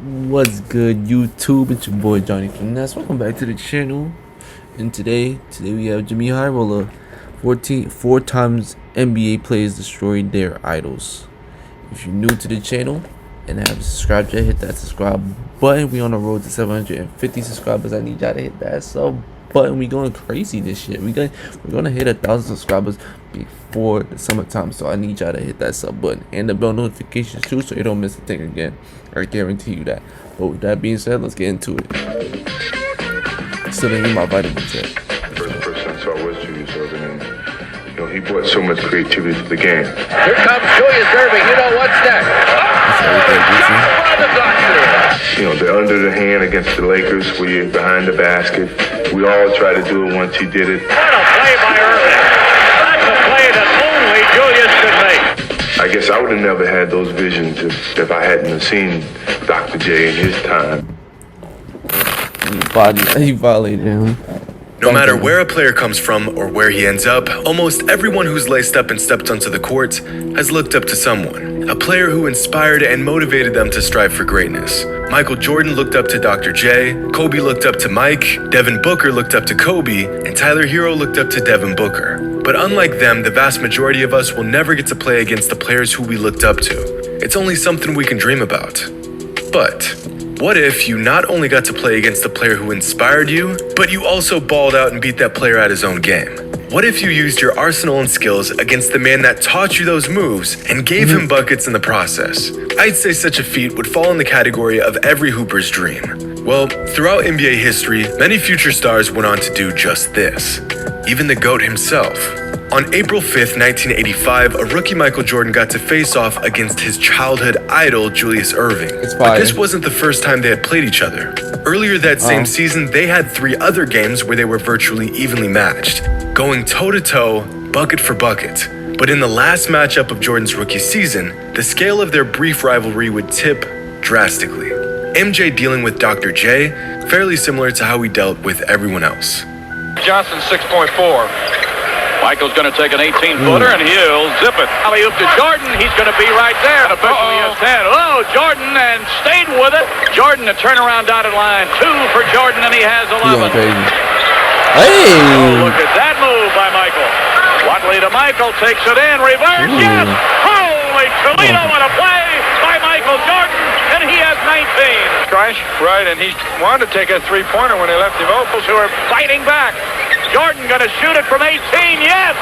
What's good, YouTube? It's your boy Johnny Finesse. Welcome back to the channel. And today we have Jimmy Highroller. 4 times NBA players destroyed their idols. If you're new to the channel and haven't subscribed yet, hit that subscribe button. We on the road to 750 subscribers. I need y'all to hit that sub button. We going crazy this shit. We're gonna hit 1,000 subscribers before the summertime, so I need y'all to hit that sub button and the bell notifications too, so you don't miss a thing again. I guarantee you that. But with that being said, let's get into it. Still didn't eat my vitamins yet. First person I saw was Julius Erving, and he brought so much creativity to the game. Here comes Julius Erving. You know what's next? The under the hand against the Lakers, where you're behind the basket. We all try to do it once he did it. What a play by Erving. That's a play that only Julius could make. I guess I would have never had those visions if I hadn't have seen Dr. J in his time. He violated him. No matter where a player comes from or where he ends up, almost everyone who's laced up and stepped onto the court has looked up to someone, a player who inspired and motivated them to strive for greatness. Michael Jordan looked up to Dr. J, Kobe looked up to Mike, Devin Booker looked up to Kobe, and Tyler Hero looked up to Devin Booker. But unlike them, the vast majority of us will never get to play against the players who we looked up to. It's only something we can dream about. But what if you not only got to play against the player who inspired you, but you also balled out and beat that player at his own game? What if you used your arsenal and skills against the man that taught you those moves and gave him buckets in the process? I'd say such a feat would fall in the category of every hooper's dream. Well, throughout NBA history, many future stars went on to do just this. Even the GOAT himself. On April 5th, 1985, a rookie Michael Jordan got to face off against his childhood idol, Julius Erving. But this wasn't the first time they had played each other. Earlier that same season, they had 3 other games where they were virtually evenly matched, going toe-to-toe, bucket for bucket. But in the last matchup of Jordan's rookie season, the scale of their brief rivalry would tip drastically. MJ dealing with Dr. J, fairly similar to how he dealt with everyone else. Johnson 6.4. Michael's going to take an 18-footer and he'll zip it. Alley-oop to Jordan. He's going to be right there. And officially has 10. Oh, Jordan, and stayed with it. Jordan, a turnaround dotted line. 2 for Jordan, and he has 11. Hey! Oh, look at that move by Michael. Watley to Michael, takes it in, reverse, yes! Holy Toledo, what a play by Michael Jordan, and he has 19. Right, and he wanted to take a three-pointer when they left him open. Who are fighting back. Jordan going to shoot it from 18, yes!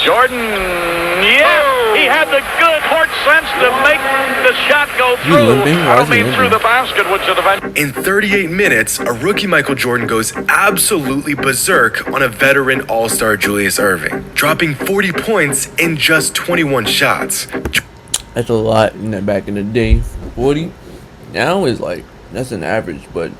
Jordan, yes! He had the good court sense to make the shot go through. Through the basket, which would have... In 38 minutes, a rookie Michael Jordan goes absolutely berserk on a veteran all-star Julius Erving, dropping 40 points in just 21 shots. That's a lot back in the day. 40 now is like, that's an average, but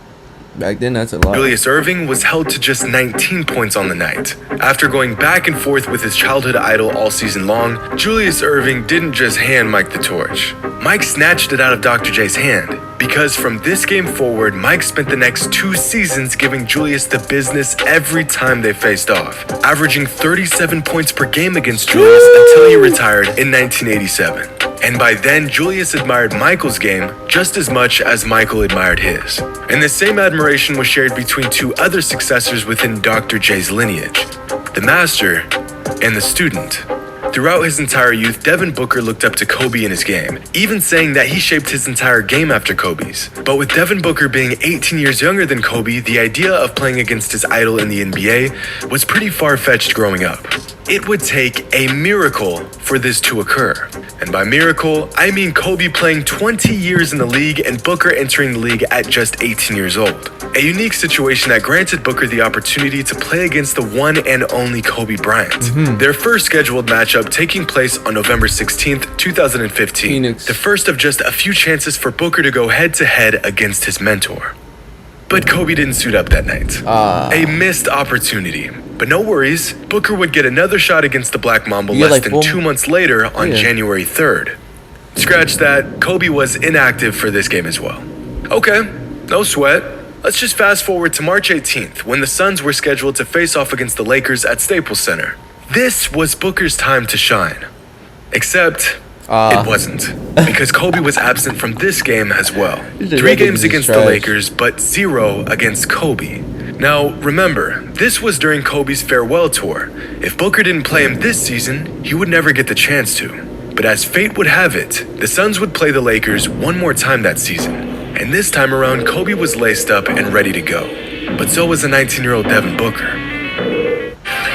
back then that's a lot. Julius Erving was held to just 19 points on the night. After going back and forth with his childhood idol all season long, Julius Erving didn't just hand Mike the torch. Mike snatched it out of Dr. J's hand, because from this game forward, Mike spent the next 2 seasons giving Julius the business every time they faced off, averaging 37 points per game against Julius until he retired in 1987. And by then, Julius admired Michael's game just as much as Michael admired his. And the same admiration was shared between 2 other successors within Dr. J's lineage, the master and the student. Throughout his entire youth, Devin Booker looked up to Kobe in his game, even saying that he shaped his entire game after Kobe's. But with Devin Booker being 18 years younger than Kobe, the idea of playing against his idol in the NBA was pretty far-fetched growing up. It would take a miracle for this to occur. And by miracle, I mean Kobe playing 20 years in the league and Booker entering the league at just 18 years old. A unique situation that granted Booker the opportunity to play against the one and only Kobe Bryant. Their first scheduled matchup taking place on November 16th, 2015. Phoenix. The first of just a few chances for Booker to go head-to-head against his mentor. But Kobe didn't suit up that night. A missed opportunity. But no worries, Booker would get another shot against the Black Mamba less than 2 months later on January 3rd. Scratch that, Kobe was inactive for this game as well. Okay, no sweat. Let's just fast forward to March 18th, when the Suns were scheduled to face off against the Lakers at Staples Center. This was Booker's time to shine. Except It wasn't, because Kobe was absent from this game as well. 3 games against the Lakers, but 0 against Kobe. Now, remember, this was during Kobe's farewell tour. If Booker didn't play him this season, he would never get the chance to. But as fate would have it, the Suns would play the Lakers one more time that season. And this time around, Kobe was laced up and ready to go. But so was the 19-year-old Devin Booker.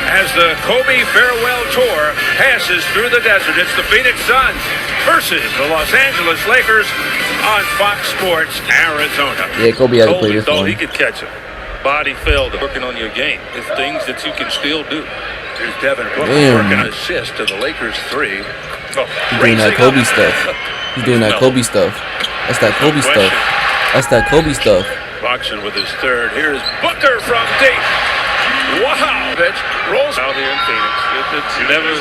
As the Kobe farewell tour passes through the desert, it's the Phoenix Suns versus the Los Angeles Lakers on Fox Sports Arizona. Yeah, Kobe had to play this thought one. he could catch him. Body failed, working on your game. It's things that you can still do. Here's Devin Booker working an assist to the Lakers 3. He's doing that Kobe stuff. He's doing that Kobe stuff. That's that Kobe stuff. That's that Kobe stuff. Boxing with his third. Here's Booker from deep. Wow! Pitch rolls Out here in Phoenix. It's never...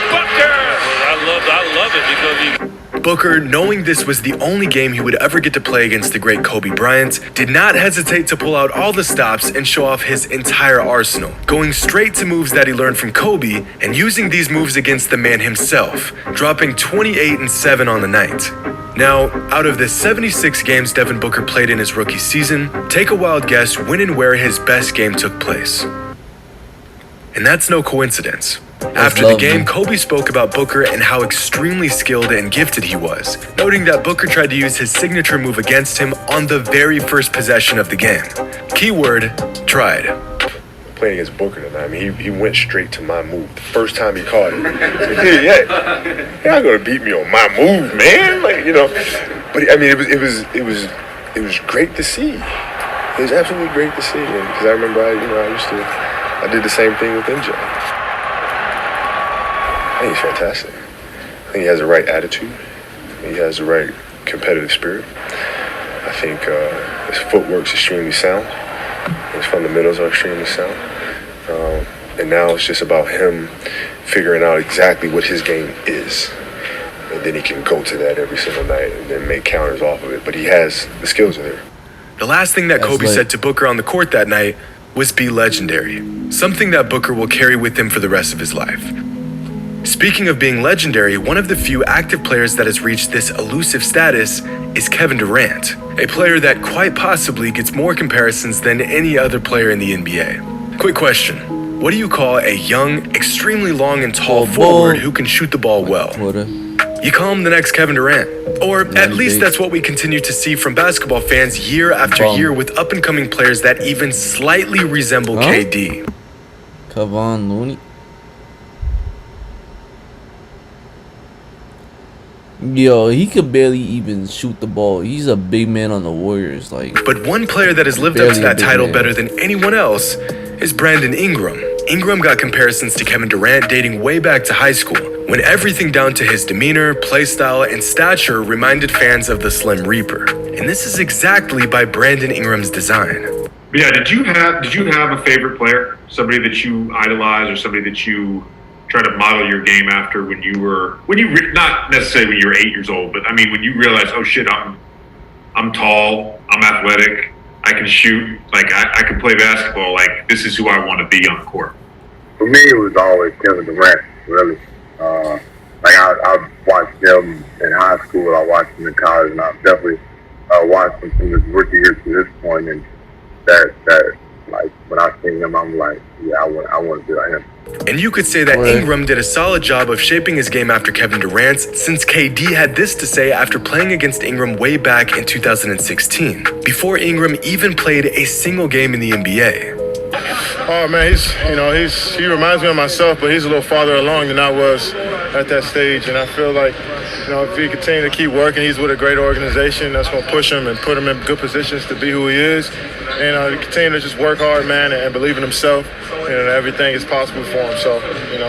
Booker! I love it because he... Booker, knowing this was the only game he would ever get to play against the great Kobe Bryant, did not hesitate to pull out all the stops and show off his entire arsenal, going straight to moves that he learned from Kobe and using these moves against the man himself, dropping 28 and 7 on the night. Now, out of the 76 games Devin Booker played in his rookie season, take a wild guess when and where his best game took place. And that's no coincidence. After the game, Kobe spoke about Booker and how extremely skilled and gifted he was, noting that Booker tried to use his signature move against him on the very first possession of the game. Keyword, tried. Playing against Booker tonight, I mean, he went straight to my move. The first time he caught it, you're not gonna beat me on my move, man. Like, you know. But I mean, it was great to see. It was absolutely great to see, man. Because I remember, I did the same thing with MJ. I think he's fantastic. I think he has the right attitude. He has the right competitive spirit. I think his footwork's extremely sound. His fundamentals are extremely sound. And now it's just about him figuring out exactly what his game is. And then he can go to that every single night and then make counters off of it. But the skills are there. The last thing that Kobe said to Booker on the court that night was be legendary, something that Booker will carry with him for the rest of his life. Speaking of being legendary, one of the few active players that has reached this elusive status is Kevin Durant, a player that quite possibly gets more comparisons than any other player in the NBA. Quick question, what do you call a young, extremely long and tall forward who can shoot the ball well? You call him the next Kevin Durant. Or at least that's what we continue to see from basketball fans year after year with up-and-coming players that even slightly resemble KD. Kevon Looney. Yo, he could barely even shoot the ball. He's a big man on the Warriors. But one player that has lived up to that title better than anyone else is Brandon Ingram. Ingram got comparisons to Kevin Durant dating way back to high school, when everything down to his demeanor, play style, and stature reminded fans of the Slim Reaper. And this is exactly by Brandon Ingram's design. Yeah, did you have a favorite player? Somebody that you idolize or somebody that you try to model your game after not necessarily when you were 8 years old, but I mean when you realize, oh shit, I'm tall, I'm athletic, I can shoot, like I can play basketball, like this is who I want to be on the court. For me, it was always Kevin Durant, really. I watched him in high school, I watched him in college, and I've definitely watched him from his rookie year to this point, and that like when I see him, I'm like, yeah, I want to be like him. And you could say that Ingram did a solid job of shaping his game after Kevin Durant's, since KD had this to say after playing against Ingram way back in 2016, before Ingram even played a single game in the NBA. Oh man, he reminds me of myself, but he's a little farther along than I was at that stage, and I feel like, if he continue to keep working, he's with a great organization that's going to push him and put him in good positions to be who he is, and continue to just work hard, man, and believe in himself, and everything is possible for him. So,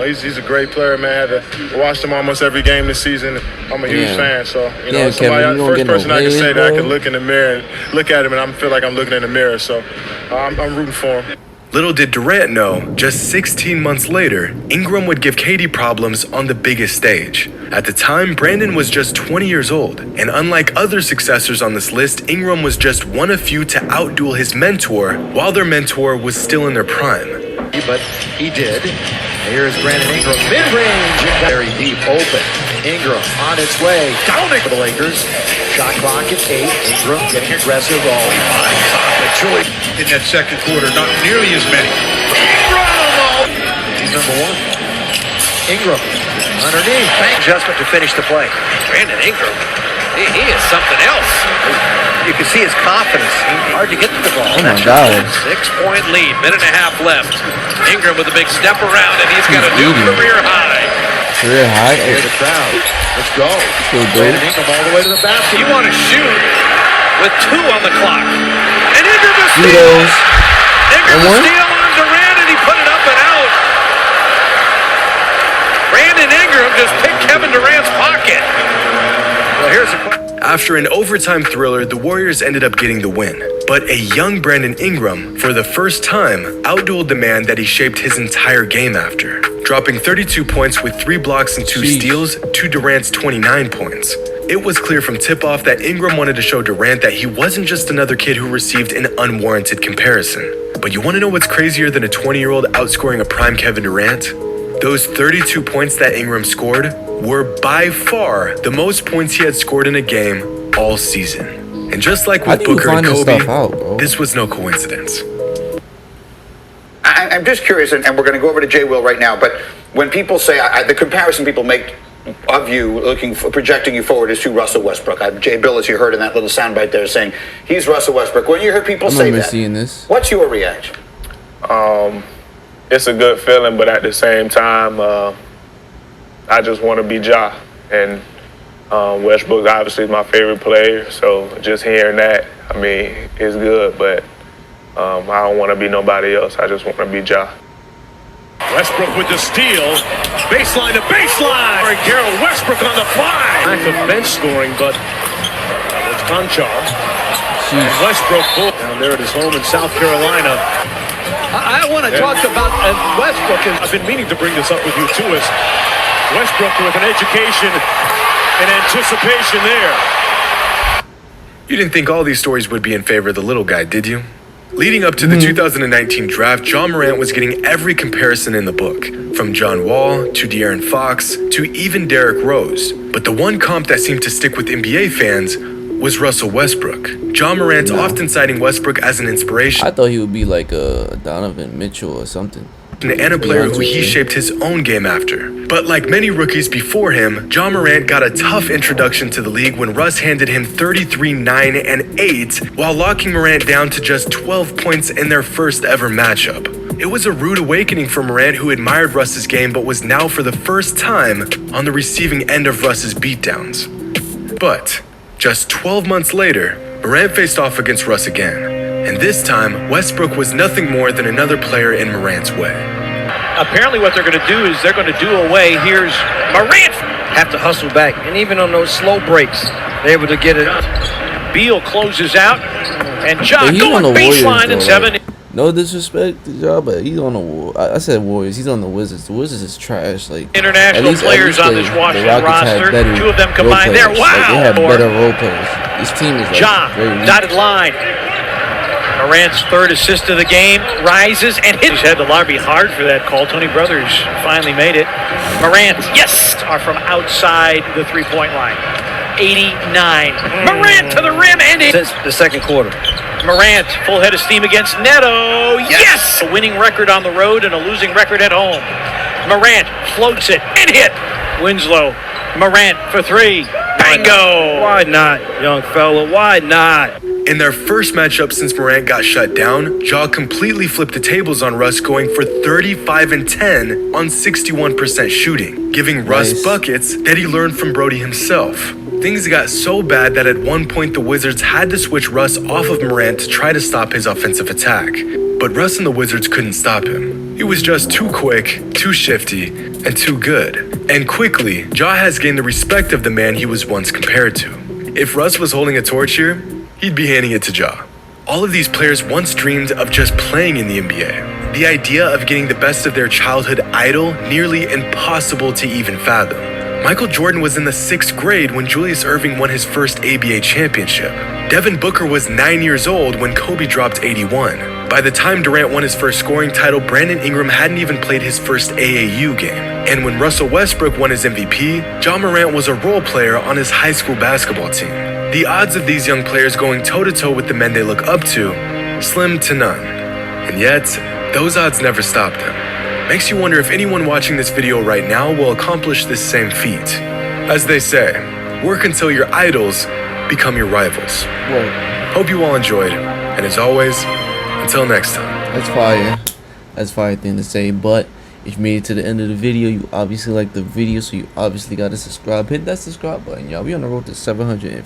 he's a great player, man. I had to watch him almost every game this season. I'm a huge fan, so somebody, the first person I can say that I can look in the mirror and look at him, and I feel like I'm looking in the mirror. So, I'm rooting for him. Little did Durant know, just 16 months later, Ingram would give KD problems on the biggest stage. At the time, Brandon was just 20 years old, and unlike other successors on this list, Ingram was just one of few to outduel his mentor while their mentor was still in their prime. But he did. Here's Brandon Ingram, mid-range, very deep, open. Ingram on its way. Down for the Lakers. Shot clock at 8. Ingram getting aggressive. Oh, he finds Detriot In that second quarter, not nearly as many. Ingram! He's number 1. Ingram underneath. Bank adjustment to finish the play. Brandon Ingram, he is something else. You can see his confidence. Hard to get to the ball. Oh my God. 6-point lead, minute and a half left. Ingram with a big step around, and he's got a new career high. Career high? Hear the crowd. Let's go. Brandon Ingram all the way to the basket. You want to shoot with 2 on the clock. And Ingram is Cheetos. Ingram One more? steal on Durant, and he put it up and out. Brandon Ingram just picked Kevin Durant's pocket. Well, here's a question. After an overtime thriller, the Warriors ended up getting the win. But a young Brandon Ingram, for the first time, outdueled the man that he shaped his entire game after, dropping 32 points with 3 blocks and 2 steals to Durant's 29 points. It was clear from tip-off that Ingram wanted to show Durant that he wasn't just another kid who received an unwarranted comparison. But you want to know what's crazier than a 20-year-old outscoring a prime Kevin Durant? Those 32 points that Ingram scored were by far the most points he had scored in a game all season. And just like with Booker and Kobe, this was no coincidence. I'm just curious, and we're going to go over to Jay Will right now, but when people say, the comparison people make of you, projecting you forward is to Russell Westbrook. Jay Bill, as you heard in that little soundbite there, saying he's Russell Westbrook. When you hear people say that, what's your reaction? It's a good feeling, but at the same time, I just want to be Ja. And Westbrook obviously is my favorite player, so just hearing that, I mean, it's good, but I don't want to be nobody else. I just want to be Ja. Westbrook with the steal. Baseline to baseline. And Carroll Westbrook on the fly. Lack of bench scoring, but it's Conchar. Westbrook down there at his home in South Carolina. I want to talk about Westbrook, and I've been meaning to bring this up with you too, is Westbrook with an education and anticipation there. You didn't think all these stories would be in favor of the little guy, did you? Leading up to the 2019 draft, Ja Morant was getting every comparison in the book, from John Wall to De'Aaron Fox to even Derrick Rose. But the one comp that seemed to stick with NBA fans was Russell Westbrook. Ja Morant often citing Westbrook as an inspiration. I thought he would be like a Donovan Mitchell or something. And a player who he shaped his own game after. But like many rookies before him, Ja Morant got a tough introduction to the league when Russ handed him 33, 9, and 8 while locking Morant down to just 12 points in their first ever matchup. It was a rude awakening for Morant, who admired Russ's game but was now for the first time on the receiving end of Russ's beatdowns. But just 12 months later, Morant faced off against Russ again. And this time, Westbrook was nothing more than another player in Morant's way. Apparently what they're going to do is they're going to do away. Here's Morant. Have to hustle back. And even on those slow breaks, they're able to get it. Beal closes out. And Ja But he's going on the baseline Warriors, and though. 7. No disrespect to Ja, but he's on the I said Warriors. He's on the Wizards. The Wizards is trash. Like International players on this Washington roster. 2 of them combined there. Wow. Like, they have better role players. This team is like Ja, very weak. dotted line. Morant's 3rd assist of the game rises and hits. Had the lobby hard for that call. Tony Brothers finally made it. Morant, yes, are from outside the 3-point line. 89. Morant to the rim and it. Since the second quarter. Morant, full head of steam against Neto. Yes! A winning record on the road and a losing record at home. Morant floats it and hit. Winslow. Morant for 3. Bingo! Why not, young fella? Why not? In their first matchup since Morant got shut down, Ja completely flipped the tables on Russ, going for 35 and 10 on 61% shooting, giving Russ buckets that he learned from Brody himself. Things got so bad that at one point the Wizards had to switch Russ off of Morant to try to stop his offensive attack. But Russ and the Wizards couldn't stop him. He was just too quick, too shifty, and too good. And quickly, Ja has gained the respect of the man he was once compared to. If Russ was holding a torch here, he'd be handing it to Ja. All of these players once dreamed of just playing in the NBA. The idea of getting the best of their childhood idol, nearly impossible to even fathom. Michael Jordan was in the 6th grade when Julius Erving won his first ABA championship. Devin Booker was 9 years old when Kobe dropped 81. By the time Durant won his first scoring title, Brandon Ingram hadn't even played his first AAU game. And when Russell Westbrook won his MVP, Ja Morant was a role player on his high school basketball team. The odds of these young players going toe-to-toe with the men they look up to, slim to none. And yet, those odds never stopped them. Makes you wonder if anyone watching this video right now will accomplish this same feat. As they say, work until your idols become your rivals. Whoa. Hope you all enjoyed, and as always, until next time. That's fire. That's fire thing to say. But if you made it to the end of the video, you obviously like the video, so you obviously gotta subscribe. Hit that subscribe button, y'all. We on the road to 750.